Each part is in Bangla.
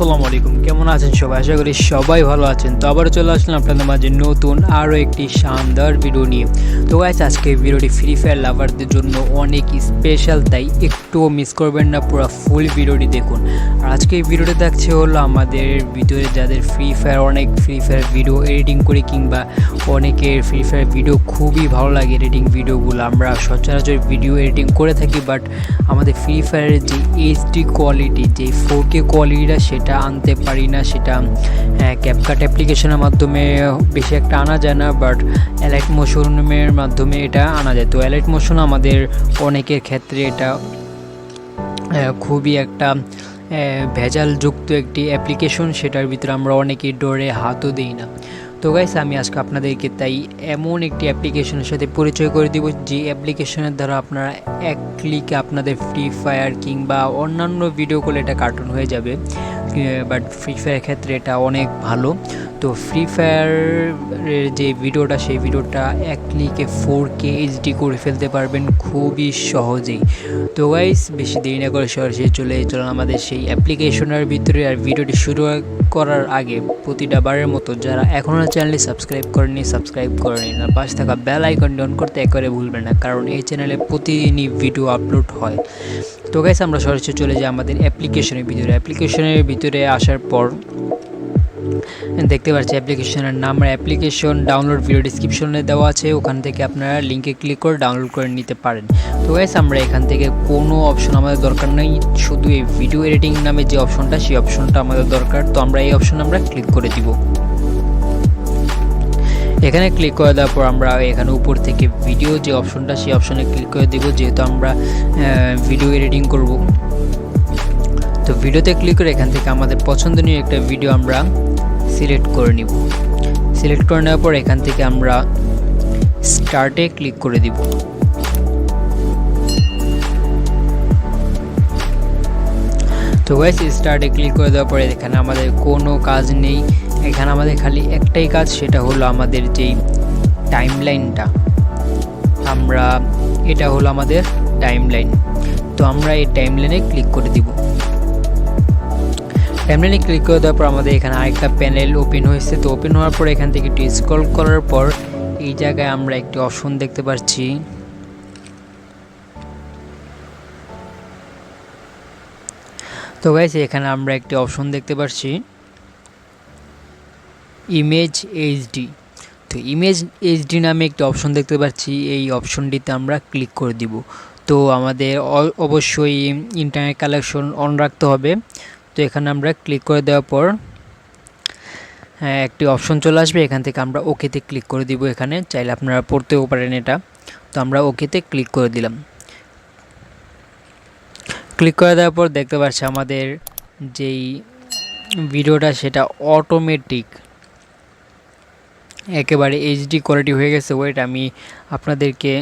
আসসালামু আলাইকুম, কেমন আছেন সবাই? আশা করি সবাই ভালো আছেন। তো আবারও চলে আসলাম আপনাদের মাঝে নতুন আরও একটি শানদার ভিডিও নিয়ে। তো গাইস, আজকে ভিডিওটি ফ্রি ফায়ার লাভারদের জন্য অনেক স্পেশাল, তাই একটুও মিস করবেন না, পুরো ফুল ভিডিওটি দেখুন। আর আজকে এই ভিডিওটি দেখছে হলো আমাদের ভিতরে যাদের ফ্রি ফায়ার ভিডিও এডিটিং করে কিংবা অনেকের ফ্রি ফায়ার ভিডিও খুবই ভালো লাগে। এডিটিং ভিডিওগুলো আমরা সচরাচর ভিডিও এডিটিং করে থাকি, বাট আমাদের ফ্রি ফায়ারের যে এইচডি কোয়ালিটি, যে 4K কোয়ালিটিটা সেটা আনতে পারি না। সেটা ক্যাপকাট অ্যাপ্লিকেশনের মাধ্যমে বেশি একটা আনা যায় না, বাট লাইট মোশনের মাধ্যমে এটা আনা যায়। তো লাইট মোশন আমাদের অনেকের ক্ষেত্রে এটা খুবই একটা ভেজালযুক্ত একটি অ্যাপ্লিকেশন, সেটার ভিতরে আমরা অনেকেই ডরে হাতও দিই না। তো গাইস, আমি আজকে আপনাদেরকে তাই এমন একটি অ্যাপ্লিকেশনের সাথে পরিচয় করে দিব, যে অ্যাপ্লিকেশনের দ্বারা আপনারা এক ক্লিকে আপনাদের ফ্রি ফায়ার কিংবা অন্যান্য ভিডিও করলে এটা কার্টুন হয়ে যাবে, বাট ফ্রি ফায়ারের ক্ষেত্রে এটা অনেক ভালো। তো ফ্রি ফায়ারের যে ভিডিওটা, সেই ভিডিওটা এক ক্লিকে 4K এইচডি করে ফেলতে পারবেন খুবই সহজেই। তো গাইস, বেশি দেরি না করে সরাসরি চলুন আমাদের সেই অ্যাপ্লিকেশনের ভিতরে। আর ভিডিওটি শুরু করার আগে প্রতিটা বারের মতো যারা এখনও চ্যানেলটি সাবস্ক্রাইব করে নিন আর পাশে থাকা বেল আইকনটি অন করতে একেবারে ভুলবেন না, কারণ এই চ্যানেলে প্রতিদিনই ভিডিও আপলোড হয়। তো গাইস, আমরা সরাসরি চলে যাই আমাদের অ্যাপ্লিকেশনের ভিতরে আসার পর দেখতে পাচ্ছি অ্যাপ্লিকেশনের নাম আর অ্যাপ্লিকেশন ডাউনলোড ভিডিও ডিসক্রিপশনে দেওয়া আছে, ওখান থেকে আপনারা লিঙ্কে ক্লিক করে ডাউনলোড করে নিতে পারেন। তো গাইস, আমরা এখান থেকে কোনো অপশন আমাদের দরকার নেই, শুধু এই ভিডিও এডিটিং নামে যে অপশনটা, সেই অপশনটা আমাদের দরকার। তো আমরা এই অপশন আমরা ক্লিক করে দিব। এখানে ক্লিক করে দেওয়ার পর আমরা এখানে উপর থেকে ভিডিও যে অপশনটা, সেই অপশনে ক্লিক করে দিব, যেহেতু আমরা ভিডিও এডিটিং করব। তো ভিডিওতে ক্লিক করে এখান থেকে আমাদের পছন্দনীয় একটা ভিডিও আমরা সিলেক্ট করে নিব। সিলেক্ট করে নেওয়ার পর এখান থেকে আমরা স্টার্টে ক্লিক করে দিব। তো গাইস, স্টার্টে ক্লিক করে দেওয়ার পরে এখানে আমাদের কোনো কাজ নেই, এখানে আমাদের খালি একটাই কাজ, সেটা হলো আমাদের যেই টাইমলাইনটা, এটা হলো আমাদের টাইমলাইন। তো আমরা এই টাইমলাইনে ক্লিক করে দিব। টাইমলাইনে ক্লিক করে দেওয়ার পর আমাদের এখানে আরেকটা প্যানেল ওপেন হয়েছে। তো ওপেন হওয়ার পর এখান থেকে একটু স্ক্রল করার পর এই জায়গায় আমরা একটি অপশন দেখতে পাচ্ছি, তো গাইস এখানে আমরা একটি অপশন দেখতে পাচ্ছি ইমেজ এইচডি। তো ইমেজ এইচডি নামে একটি অপশন দেখতে পাচ্ছি, এই অপশনটিতে আমরা ক্লিক করে দিব। তো আমাদের অবশ্যই ইন্টারনেট কানেকশন অন রাখতে হবে। তো এখানে আমরা ক্লিক করে দেওয়ার পর একটি অপশন চলে আসবে, এখান থেকে আমরা ওকেতে ক্লিক করে দিব। এখানে চাইলে আপনারা পড়তেও পারেন এটা। তো আমরা ওকেতে ক্লিক করে দিলাম। ক্লিক করে দেওয়ার পর দেখতে পাচ্ছি আমাদের যেই ভিডিওটা, সেটা অটোমেটিক একেবারে এইচডি কোয়ালিটি হয়ে গেছে। ওয়েট, আমি আপনাদেরকে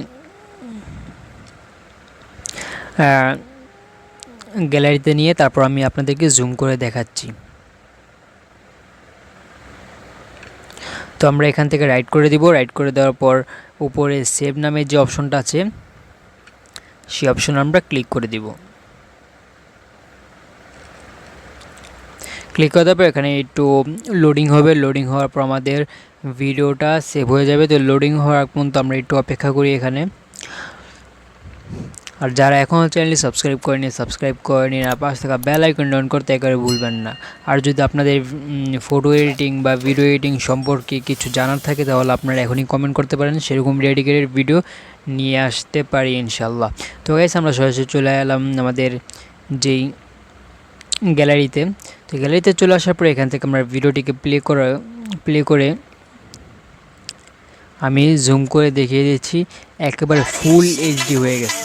গ্যালারিতে নিয়ে তারপর আমি আপনাদেরকে জুম করে দেখাচ্ছি। তো আমরা এখান থেকে রাইট করে দিব। রাইট করে দেওয়ার পর উপরে সেভ নামে যে অপশনটা আছে, সেই অপশন আমরা ক্লিক করে দিব। ক্লিক করে দেওয়ার পর এখানে একটু লোডিং হবে। লোডিং হওয়ার পর আমাদের ভিডিওটা সেভ হয়ে যাবে। তো লোডিং হওয়ার আগ পর্যন্ত আমরা একটু অপেক্ষা করি এখানে। আর যারা এখনও চ্যানেলটি সাবস্ক্রাইব করেনি আর পাশে থাকা বেল আইকন অন করতে একেবারে ভুলবেন না। আর যদি আপনাদের ফটো এডিটিং বা ভিডিও এডিটিং সম্পর্কে কিছু জানার থাকে, তাহলে আপনারা এখনই কমেন্ট করতে পারেন, সেরকম ডেডিকেটেড ভিডিও নিয়ে আসতে পারি ইনশাল্লাহ। তো গাইস, আমরা সরাসরি চলে এলাম আমাদের যেই গ্যালারিতে। তো গ্যালারিতে চলে আসার পরে এখান থেকে আমরা ভিডিওটিকে প্লে করে আমি জুম করে দেখিয়ে দিচ্ছি, একেবারে ফুল এইচডি হয়ে গেছে।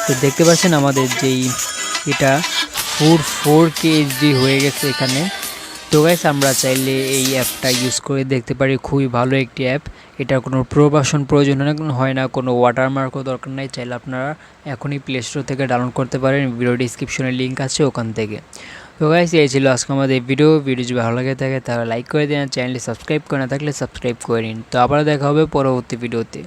তো দেখতে পাচ্ছেন আমাদের যেই এটা 4K এইচডি হয়ে গেছে এখানে। তো গাইস, আমরা চাইলে এই অ্যাপটা ইউজ করে দেখতে পারি, খুবই ভালো একটি অ্যাপ। এটার কোনো প্রবাসন প্রয়োজন হয় না, কোনো ওয়াটারমার্কও দরকার নাই। চাইলে আপনারা এখনই প্লে স্টোর থেকে ডাউনলোড করতে পারেন, ভিডিও ডিসক্রিপশনে লিঙ্ক আছে ওখান থেকে। তো গাইস, এই ছিল আজকে আমাদের ভিডিও যদি ভালো লাগে থাকে তাহলে লাইক করে দিন, চ্যানেলটি সাবস্ক্রাইব করে না থাকলে সাবস্ক্রাইব করে নিন। তো আবার দেখা হবে পরবর্তী ভিডিওতে।